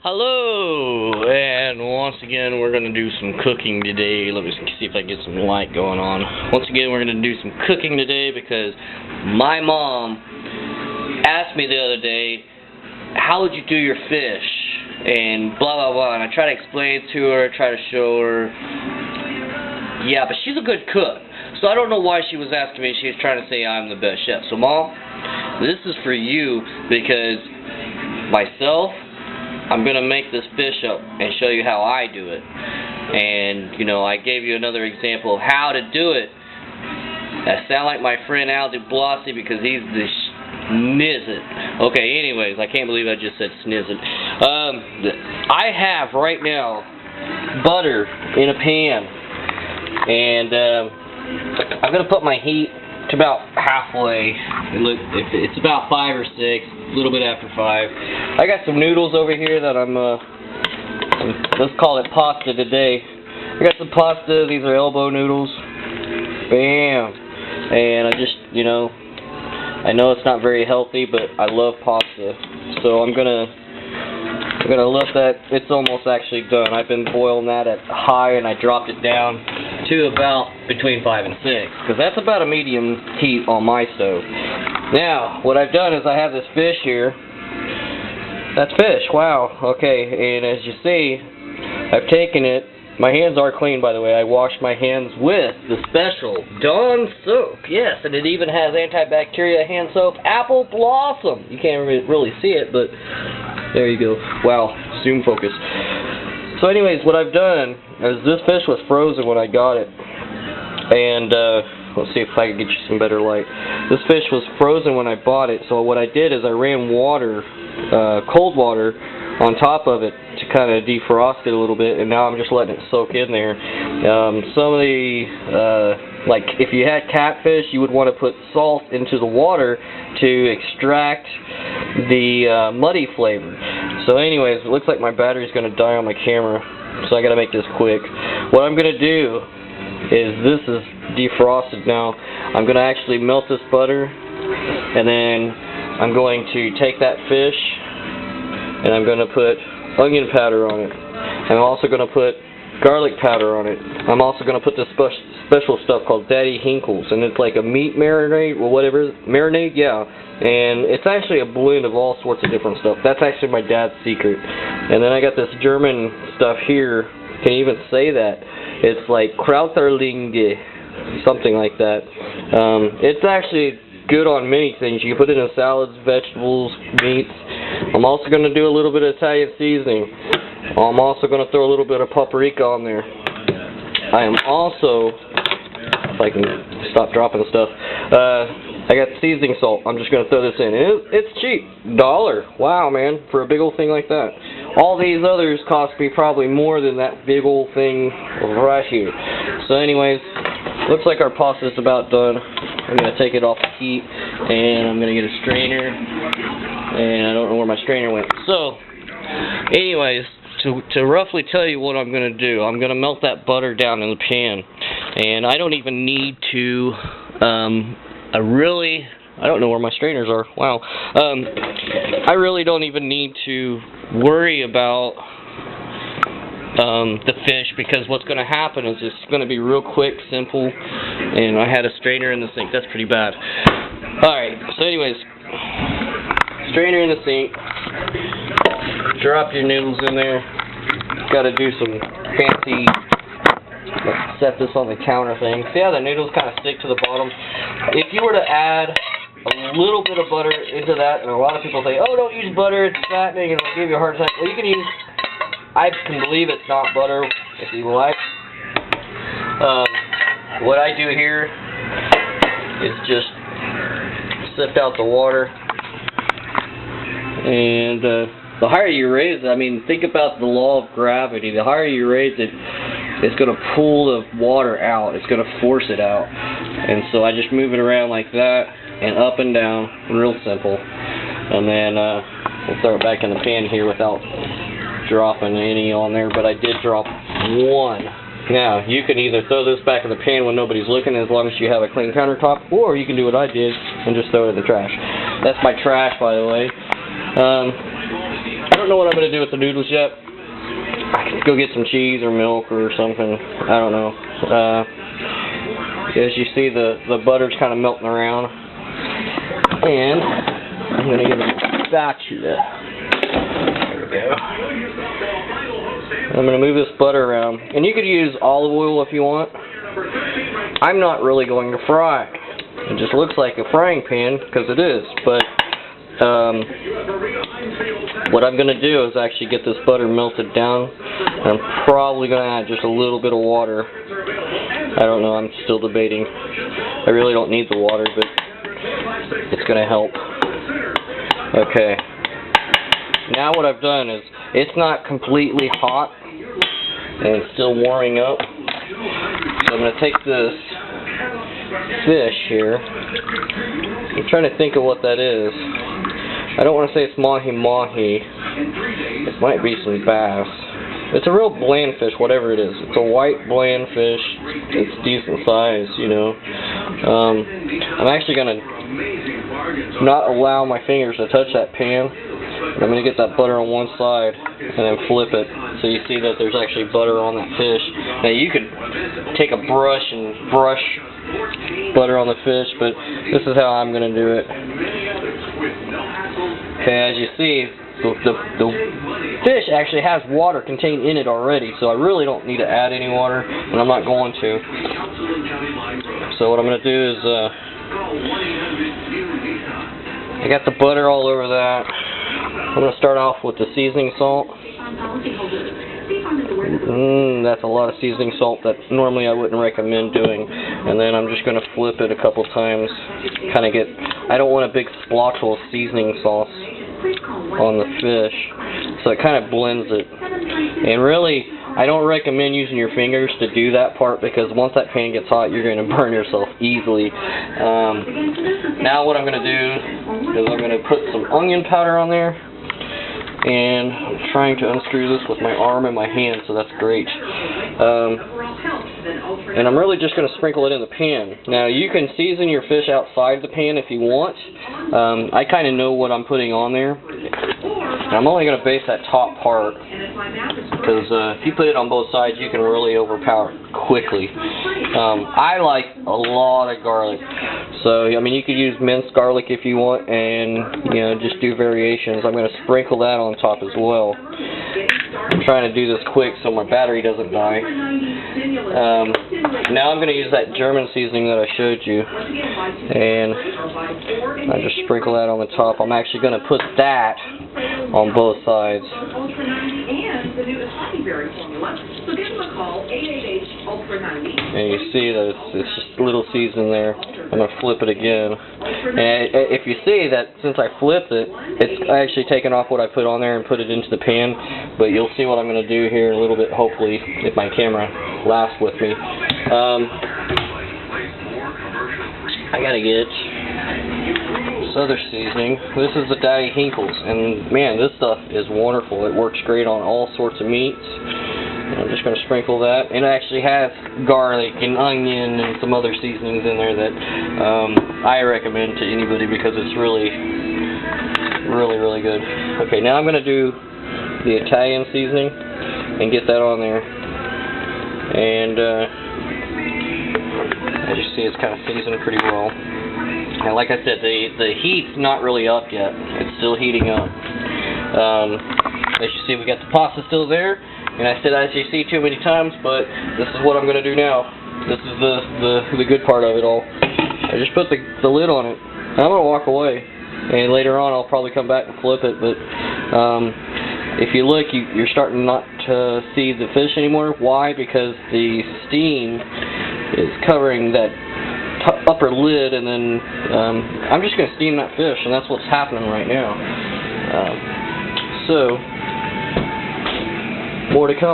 Hello, and once again we're going to do some cooking today. Let me see if I can get some light going on. Once again we're going to do some cooking today because my mom asked me the other day, how would you do your fish? And blah blah blah, and I try to explain it to her, try to show her. Yeah, but she's a good cook. So I don't know why she was asking me. She was trying to say I'm the best chef. So Mom, this is for you because myself, I'm going to make this fish up and show you how I do it. And, you know, I gave you another example of how to do it. I sound like my friend Al DeBlasi because he's the snizzit. Okay, anyways, I can't believe I just said snizzit. I have right now butter in a pan. And I'm going to put my heat to about halfway. Look, it's about 5 or 6, a little bit after 5. I got some noodles over here that let's call it pasta today. I got some pasta. These are elbow noodles. Bam. And I just, you know, I know it's not very healthy, but I love pasta. So I'm gonna let that. It's almost actually done. I've been boiling that at high, and I dropped it down to about between 5 and 6, because that's about a medium heat on my stove. Now, what I've done is I have this fish here. That's fish, wow, okay, and as you see, I've taken it. My hands are clean, by the way. I washed my hands with the special Dawn soap, yes, and it even has antibacterial hand soap, Apple Blossom. You can't really see it, but there you go. Wow, zoom focus. So anyways, what I've done is this fish was frozen when I got it, and let's see if I can get you some better light. This fish was frozen when I bought it, so what I did is I ran water, cold water, on top of it to kind of defrost it a little bit, and now I'm just letting it soak in there. Some of the, like if you had catfish, you would want to put salt into the water to extract the muddy flavor. So anyways, it looks like my battery's going to die on my camera, so I got to make this quick. What I'm going to do is this is defrosted now. I'm going to actually melt this butter, and then I'm going to take that fish, and I'm going to put onion powder on it. I'm also going to put garlic powder on it. I'm also going to put this special stuff called Daddy Hinkles, and it's like a meat marinade or whatever. Marinade, yeah. And it's actually a blend of all sorts of different stuff. That's actually my dad's secret. And then I got this German stuff here. Can you even say that? It's like Krauterlinge, something like that. It's actually good on many things. You can put it in salads, vegetables, meats. I'm also going to do a little bit of Italian seasoning. I'm also going to throw a little bit of paprika on there. I am also, if I can stop dropping stuff, I got seasoning salt. I'm just going to throw this in. It's cheap. $1. Wow, man, for a big old thing like that. All these others cost me probably more than that big old thing right here. So anyways, looks like our pasta is about done. I'm going to take it off the heat, and I'm going to get a strainer, and I don't know where my strainer went. So, anyways, to roughly tell you what I'm going to do, I'm going to melt that butter down in the pan, and I don't even need to, I don't know where my strainers are, wow. I really don't even need to worry about the fish, because what's going to happen is it's going to be real quick, simple, and I had a strainer in the sink. That's pretty bad. Alright, so anyways, strainer in the sink, drop your noodles in there. Got to do some fancy, let's set this on the counter thing. See how the noodles kind of stick to the bottom? If you were to add a little bit of butter into that, and a lot of people say, oh, don't use butter, it's fattening, and it'll give you a hard time. Well, you can use, I can believe it's not butter, if you like. What I do here is just sift out the water, and the higher you raise it, I mean, think about the law of gravity. The higher you raise it, it's going to pull the water out. It's going to force it out. And so I just move it around like that, and up and down, real simple. And then we'll throw it back in the pan here without dropping any on there, but I did drop one. Now, you can either throw this back in the pan when nobody's looking, as long as you have a clean countertop, or you can do what I did and just throw it in the trash. That's my trash, by the way. I don't don't know what I'm going to do with the noodles yet. I could go get some cheese or milk or something. I don't know. As you see, the butter's kind of melting around. And I'm going to get a spatula. There we go. I'm going to move this butter around. And you could use olive oil if you want. I'm not really going to fry. It just looks like a frying pan, because it is. But what I'm going to do is actually get this butter melted down. And I'm probably going to add just a little bit of water. I don't know, I'm still debating. I really don't need the water, but it's going to help. Okay. Now what I've done is, it's not completely hot, and it's still warming up. So I'm going to take this fish here. I'm trying to think of what that is. I don't want to say it's mahi-mahi. It might be some bass. It's a real bland fish, whatever it is. It's a white bland fish. It's decent size, you know. I'm actually going to not allow my fingers to touch that pan. I'm going to get that butter on one side and then flip it so you see that there's actually butter on that fish. Now you could take a brush and brush butter on the fish, but this is how I'm going to do it. Okay, as you see, the fish actually has water contained in it already, so I really don't need to add any water, and I'm not going to. So what I'm going to do is, I got the butter all over that. I'm going to start off with the seasoning salt. That's a lot of seasoning salt that normally I wouldn't recommend doing. And then I'm just going to flip it a couple times. Kind of get, I don't want a big splotch of seasoning sauce on the fish. So it kind of blends it. And really, I don't recommend using your fingers to do that part, because once that pan gets hot, you're going to burn yourself easily. Now what I'm going to do is I'm going to put some onion powder on there. And I'm trying to unscrew this with my arm and my hand, so that's great. And I'm really just going to sprinkle it in the pan. Now, you can season your fish outside the pan if you want. I kind of know what I'm putting on there. And I'm only going to base that top part, because if you put it on both sides, you can really overpower it quickly. I like a lot of garlic. So, I mean, you could use minced garlic if you want, and, you know, just do variations. I'm going to sprinkle that on top as well. I'm trying to do this quick so my battery doesn't die. Now I'm going to use that German seasoning that I showed you, and I just sprinkle that on the top. I'm actually going to put that on both sides. And you see that it's just a little seasoning there. I'm going to flip it again. And if you see that since I flipped it, it's actually taken off what I put on there and put it into the pan. But you'll see what I'm going to do here in a little bit, hopefully, if my camera lasts with me. I got to get this other seasoning. This is the Daddy Hinkles. And man, this stuff is wonderful. It works great on all sorts of meats. I'm just going to sprinkle that. And it actually has garlic and onion and some other seasonings in there that I recommend to anybody, because it's really, really, really good. Okay, now I'm going to do the Italian seasoning and get that on there. And as you see, it's kind of seasoned pretty well. And like I said, the heat's not really up yet. It's still heating up. As you see, we got the pasta still there. And I said as you see too many times, but this is what I'm going to do now. This is the good part of it all. I just put the lid on it. And I'm going to walk away. And later on I'll probably come back and flip it. But if you look, you're starting not to see the fish anymore. Why? Because the steam is covering that upper lid, and then I'm just going to steam that fish, and that's what's happening right now. So, more to come.